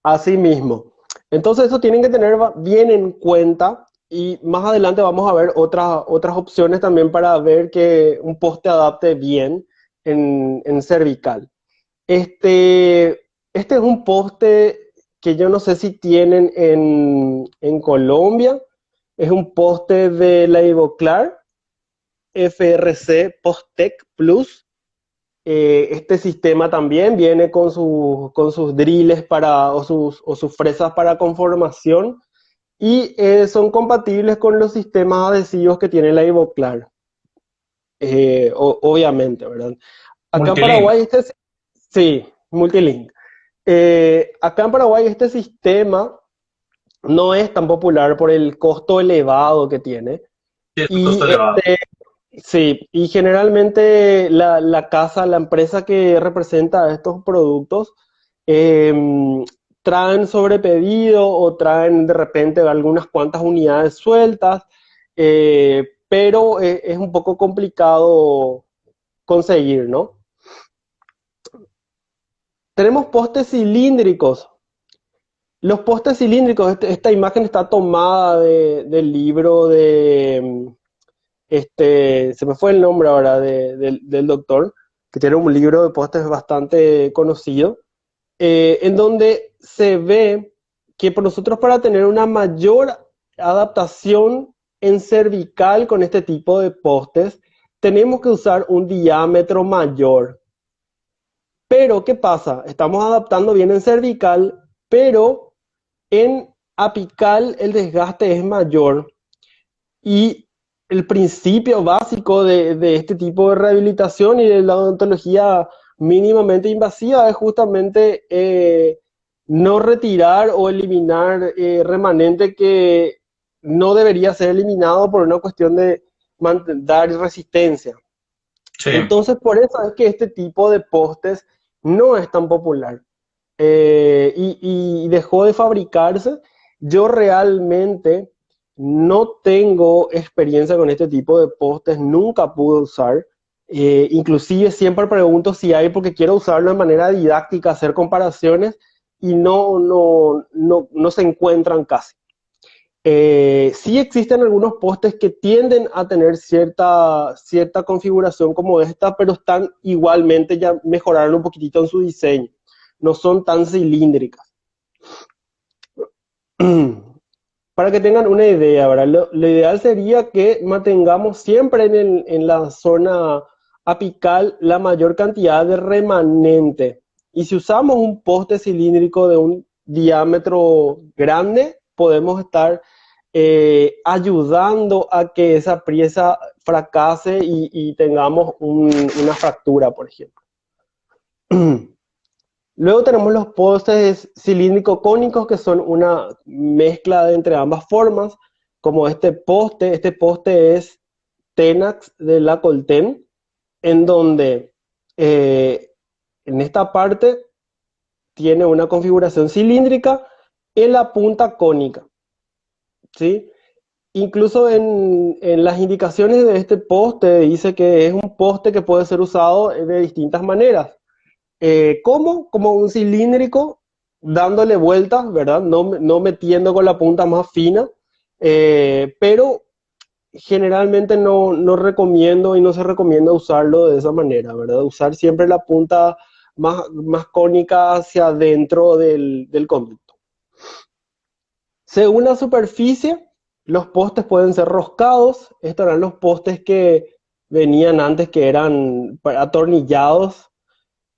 así mismo. Entonces eso tienen que tener bien en cuenta y más adelante vamos a ver otras opciones también para ver que un poste adapte bien en cervical. Este es un poste que yo no sé si tienen en Colombia. Es un poste de la Ivoclar FRC Posttech Plus. Este sistema también viene con sus driles o sus fresas para conformación y son compatibles con los sistemas adhesivos que tiene la Ivoclar. Obviamente, ¿verdad? Acá en Multilink. Paraguay, sí, Multilink. Acá en Paraguay este sistema no es tan popular por el costo elevado que tiene. Sí, es un Y costo elevado. sí, y generalmente la empresa que representa estos productos, traen sobrepedido o traen de repente algunas cuantas unidades sueltas, pero es un poco complicado conseguir, ¿no? Tenemos postes cilíndricos. Los postes cilíndricos, esta imagen está tomada del libro se me fue el nombre ahora del doctor, que tiene un libro de postes bastante conocido, en donde se ve que nosotros, para tener una mayor adaptación en cervical con este tipo de postes, tenemos que usar un diámetro mayor. Pero, ¿qué pasa? Estamos adaptando bien en cervical, pero en apical el desgaste es mayor. Y el principio básico de este tipo de rehabilitación y de la odontología mínimamente invasiva es justamente no retirar o eliminar remanente que no debería ser eliminado por una cuestión de dar resistencia. Sí. Entonces, por eso es que este tipo de postes no es tan popular. Y dejó de fabricarse. Yo realmente no tengo experiencia con este tipo de postes, nunca pude usar. Inclusive siempre pregunto si hay porque quiero usarlo de manera didáctica, hacer comparaciones y no se encuentran casi. Sí existen algunos postes que tienden a tener cierta configuración como esta, pero están igualmente, ya mejoraron un poquitito en su diseño. No son tan cilíndricas. Para que tengan una idea, ¿verdad? Lo ideal sería que mantengamos siempre en la zona apical la mayor cantidad de remanente. Y si usamos un poste cilíndrico de un diámetro grande, podemos estar ayudando a que esa pieza fracase y tengamos una fractura, por ejemplo. Luego tenemos los postes cilíndrico-cónicos, que son una mezcla entre ambas formas, como este poste es Tenax de la Colten, en donde en esta parte tiene una configuración cilíndrica en la punta cónica, ¿sí? Incluso en las indicaciones de este poste dice que es un poste que puede ser usado de distintas maneras. ¿Cómo? Como un cilíndrico dándole vueltas, ¿verdad? No metiendo con la punta más fina, pero generalmente no recomiendo y no se recomienda usarlo de esa manera, ¿verdad? Usar siempre la punta más cónica hacia adentro del conducto. Según la superficie, los postes pueden ser roscados. Estos eran los postes que venían antes, que eran atornillados.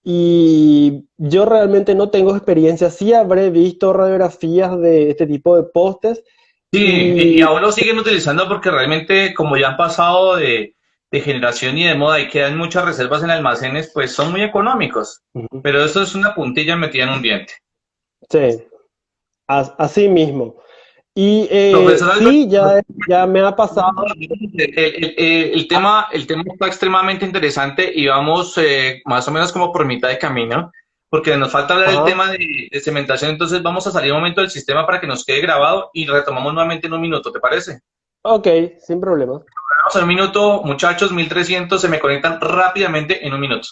Y yo realmente no tengo experiencia. Sí habré visto radiografías de este tipo de postes. Sí, y Y aún lo siguen utilizando porque realmente como ya han pasado de generación y de moda y quedan muchas reservas en almacenes, pues son muy económicos. ujú, Pero esto es una puntilla metida en un diente. sí, así mismo. Y Profesor Alberto, sí, ya me ha pasado. el tema está extremadamente interesante y vamos más o menos como por mitad de camino, porque nos falta hablar del Ajá, tema de cementación, entonces vamos a salir un momento del sistema para que nos quede grabado y retomamos nuevamente en un minuto, ¿te parece? ok, sin problema. Vamos en un minuto, muchachos, 1300 se me conectan rápidamente en un minuto.